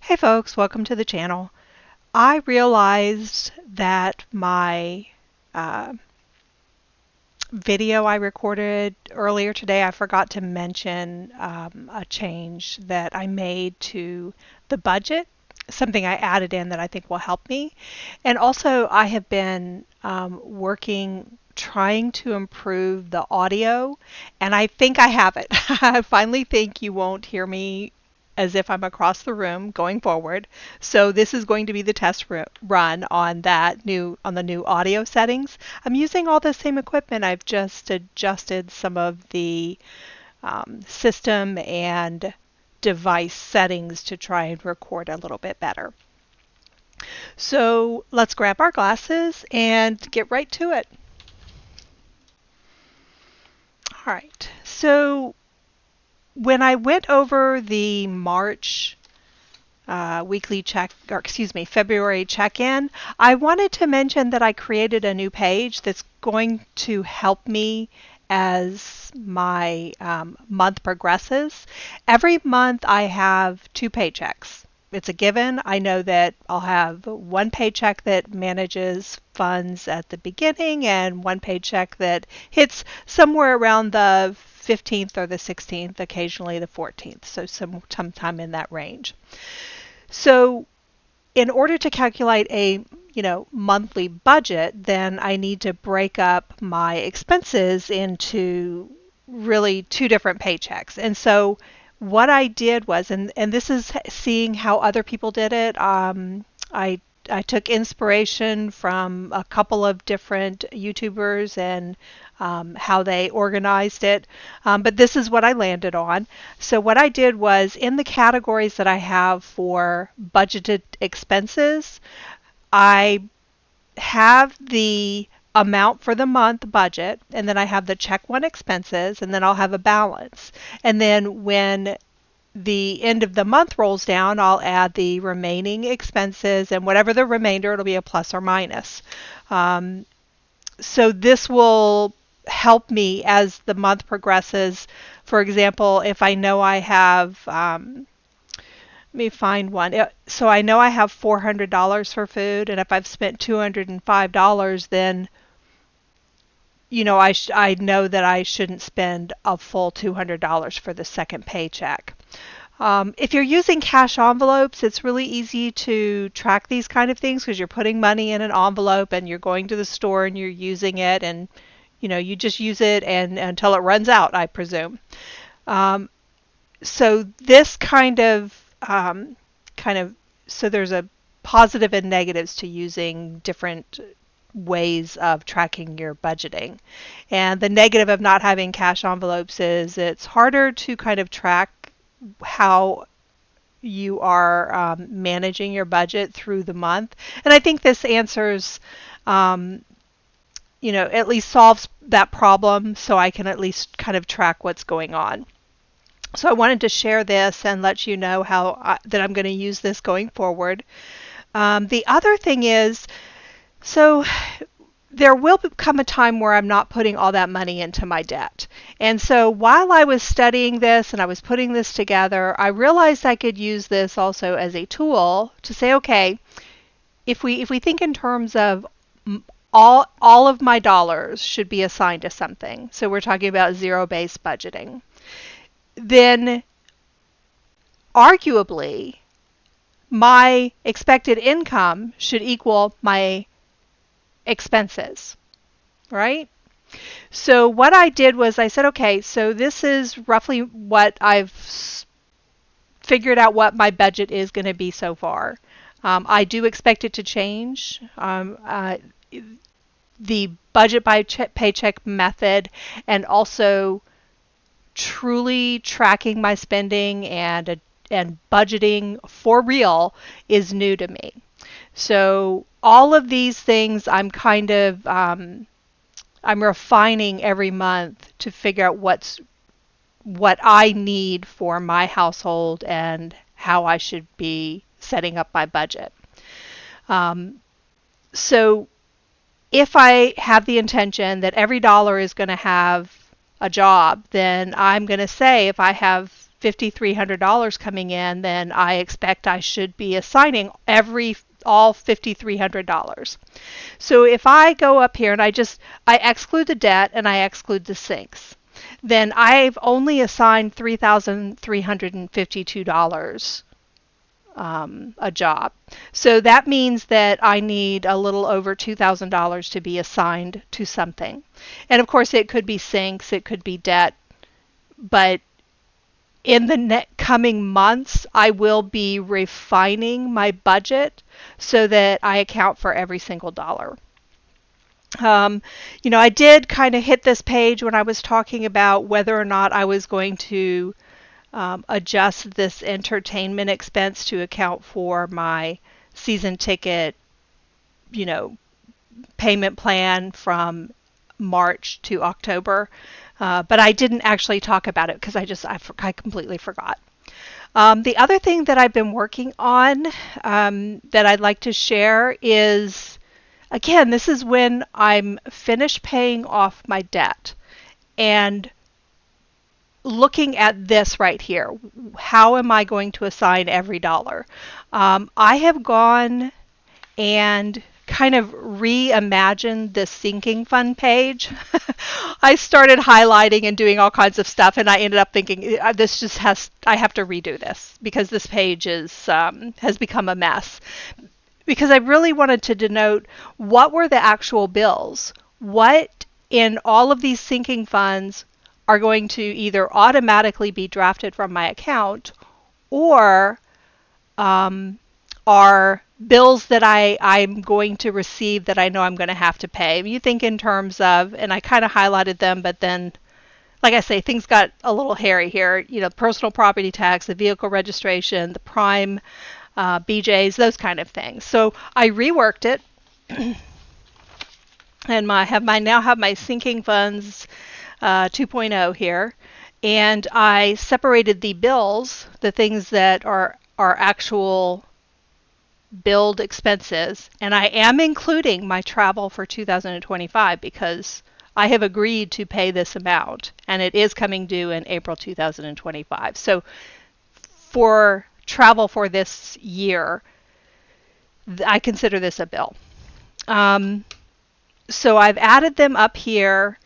Hey folks, welcome to the channel. I realized that my uh, video I recorded earlier today, I forgot to mention a change that I made to the budget, something I added in that I think will help me. And also I have been working trying to improve the audio, and I think I have it. I finally think you won't hear me as if I'm across the room going forward. So this is going to be the test run on the new audio settings. I'm using all the same equipment. I've just adjusted some of the system and device settings to try and record a little bit better. So let's grab our glasses and get right to it. All right. So when I went over the March weekly February check-in, I wanted to mention that I created a new page that's going to help me as my month progresses. Every month I have two paychecks. It's a given. I know that I'll have one paycheck that manages funds at the beginning and one paycheck that hits somewhere around the 15th or the 16th, occasionally the 14th, so sometime in that range. So in order to calculate a monthly budget, then I need to break up my expenses into really two different paychecks. And so what I did was, and this is seeing how other people did it, I took inspiration from a couple of different YouTubers and how they organized it, but this is what I landed on. So what I did was, in the categories that I have for budgeted expenses, I have the amount for the month budget, and then I have the check one expenses, and then I'll have a balance. And then when the end of the month rolls down, I'll add the remaining expenses, and whatever the remainder, it'll be a plus or minus. So this will help me as the month progresses. For example, if I know I have, let me find one. So I know I have $400 for food, and if I've spent $205, then I know that I shouldn't spend a full $200 for the second paycheck. If you're using cash envelopes, it's really easy to track these kind of things because you're putting money in an envelope and you're going to the store and you're using it, and you just use it and until it runs out, I presume. So this so there's a positive and negatives to using different ways of tracking your budgeting. And the negative of not having cash envelopes is it's harder to kind of track how you are managing your budget through the month. And I think this answers, at least solves that problem, so I can at least kind of track what's going on. So I wanted to share this and let you know that I'm going to use this going forward. The other thing is, so there will come a time where I'm not putting all that money into my debt. And so while I was studying this and I was putting this together, I realized I could use this also as a tool to say, okay, if we think in terms of all of my dollars should be assigned to something, so we're talking about zero-based budgeting, then arguably my expected income should equal my expenses, right? So what I did was I said, okay, so this is roughly what I've figured out what my budget is going to be so far. I do expect it to change. The budget by paycheck method and also truly tracking my spending and budgeting for real is new to me. So all of these things I'm kind of I'm refining every month to figure out what I need for my household and how I should be setting up my budget. So if I have the intention that every dollar is going to have a job, then I'm going to say if I have $5,300 coming in, then I expect I should be assigning all $5,300. So if I go up here and I exclude the debt and I exclude the sinks, then I've only assigned $3,352 a job. So that means that I need a little over $2,000 to be assigned to something. And of course, it could be sinks, it could be debt, but in the coming months, I will be refining my budget so that I account for every single dollar. I did kind of hit this page when I was talking about whether or not I was going to adjust this entertainment expense to account for my season ticket, payment plan from March to October. But I didn't actually talk about it because I completely forgot. The other thing that I've been working on that I'd like to share is, again, this is when I'm finished paying off my debt and looking at this right here. How am I going to assign every dollar? I have gone and kind of reimagined this sinking fund page. I started highlighting and doing all kinds of stuff, and I ended up thinking I have to redo this because this page has become a mess. Because I really wanted to denote what were the actual bills, what in all of these sinking funds are going to either automatically be drafted from my account or are bills that I'm going to receive that I know I'm going to have to pay. You think in terms of, and I kind of highlighted them, but then, like I say, things got a little hairy here. Personal property tax, the vehicle registration, the prime, BJs, those kind of things. So I reworked it, and now have my sinking funds 2.0 here, and I separated the bills, the things that are actual billed expenses, and I am including my travel for 2025 because I have agreed to pay this amount, and it is coming due in April 2025. So for travel for this year, I consider this a bill. So I've added them up here.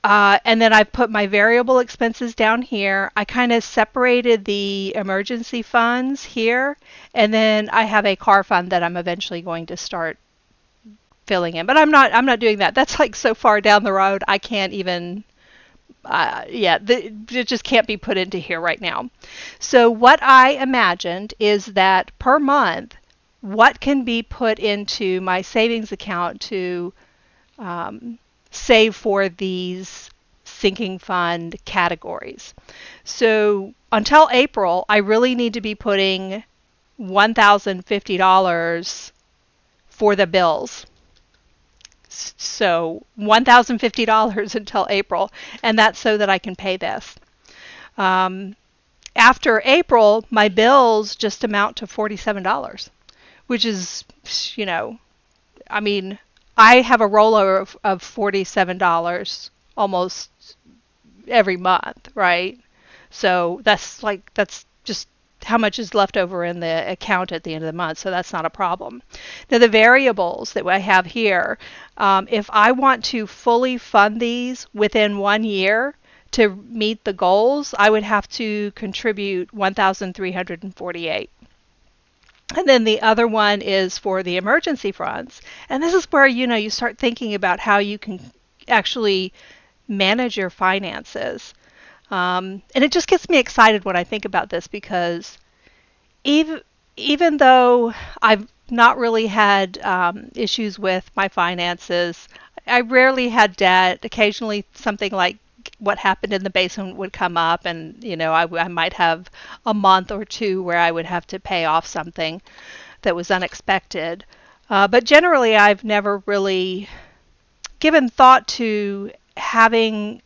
And then I've put my variable expenses down here. I kind of separated the emergency funds here, and then I have a car fund that I'm eventually going to start filling in. But I'm not doing that. That's like so far down the road. I can't even. It just can't be put into here right now. So what I imagined is that per month, what can be put into my savings account to save for these sinking fund categories. So until April, I really need to be putting $1,050 for the bills. So $1,050 until April, and that's so that I can pay this. After April, my bills just amount to $47, which is, I have a rollover of $47 almost every month, right? So that's just how much is left over in the account at the end of the month, so that's not a problem. Now the variables that I have here, if I want to fully fund these within 1 year to meet the goals, I would have to contribute $1,348. And then the other one is for the emergency funds. And this is where, you start thinking about how you can actually manage your finances. And it just gets me excited when I think about this because even though I've not really had issues with my finances, I rarely had debt. Occasionally something like what happened in the basement would come up, and I might have a month or two where I would have to pay off something that was unexpected. But generally, I've never really given thought to having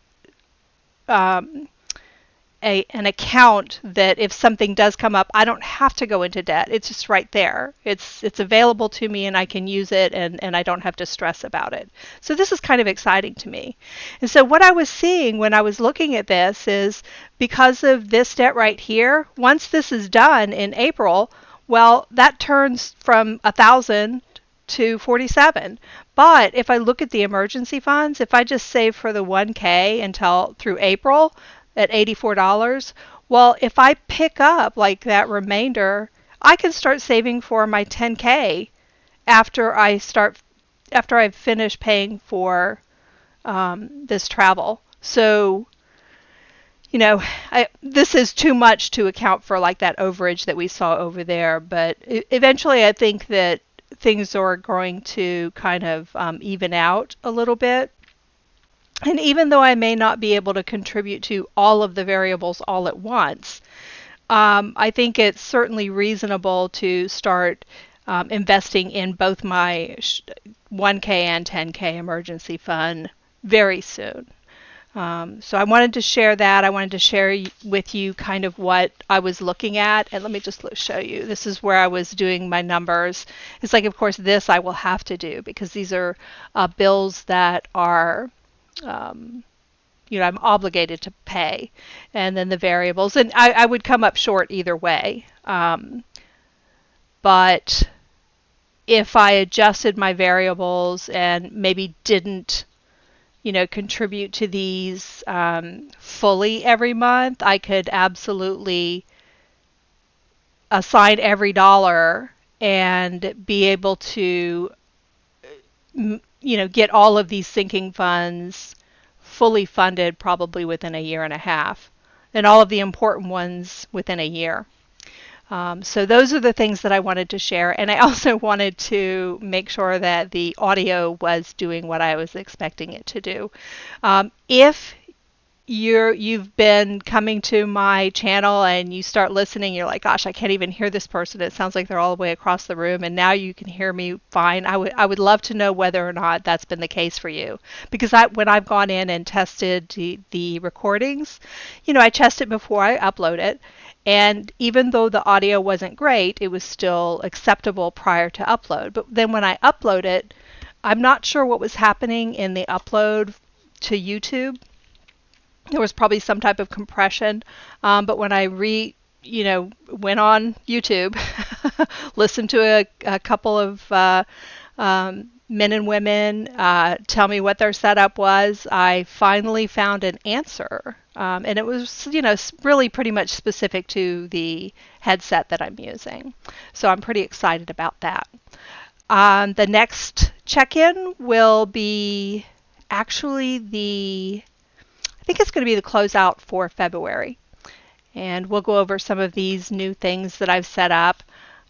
an account that if something does come up, I don't have to go into debt. It's just right there. It's available to me and I can use it, and I don't have to stress about it. So this is kind of exciting to me. And so what I was seeing when I was looking at this is because of this debt right here, once this is done in April, well, that turns from 1,000 to 47. But if I look at the emergency funds, if I just save for the 1K until through April at $84, well, if I pick up like that remainder, I can start saving for my 10K after I've finished paying for this travel. So, this is too much to account for like that overage that we saw over there. But eventually, I think that things are going to kind of even out a little bit. And even though I may not be able to contribute to all of the variables all at once, I think it's certainly reasonable to start investing in both my 1K and 10K emergency fund very soon. So I wanted to share that. I wanted to share with you kind of what I was looking at. And let me just show you. This is where I was doing my numbers. It's like, of course, this I will have to do because these are bills that are, I'm obligated to pay. And then the variables. And I would come up short either way. But if I adjusted my variables and maybe didn't contribute to these fully every month, I could absolutely assign every dollar and be able to, get all of these sinking funds fully funded probably within a year and a half, and all of the important ones within a year. So those are the things that I wanted to share, and I also wanted to make sure that the audio was doing what I was expecting it to do. If you've been coming to my channel and you start listening, you're like, gosh, I can't even hear this person. It sounds like they're all the way across the room, and now you can hear me fine. I would love to know whether or not that's been the case for you, because when I've gone in and tested the recordings, I test it before I upload it. And even though the audio wasn't great, it was still acceptable prior to upload. But then when I upload it, I'm not sure what was happening in the upload to YouTube. There was probably some type of compression. But when I went on YouTube, listened to a couple of men and women tell me what their setup was, I finally found an answer. And it was, really pretty much specific to the headset that I'm using. So I'm pretty excited about that. The next check-in will be actually I think it's going to be the closeout for February. And we'll go over some of these new things that I've set up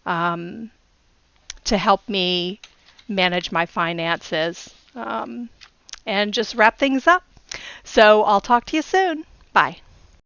to help me manage my finances and just wrap things up. So I'll talk to you soon. Bye.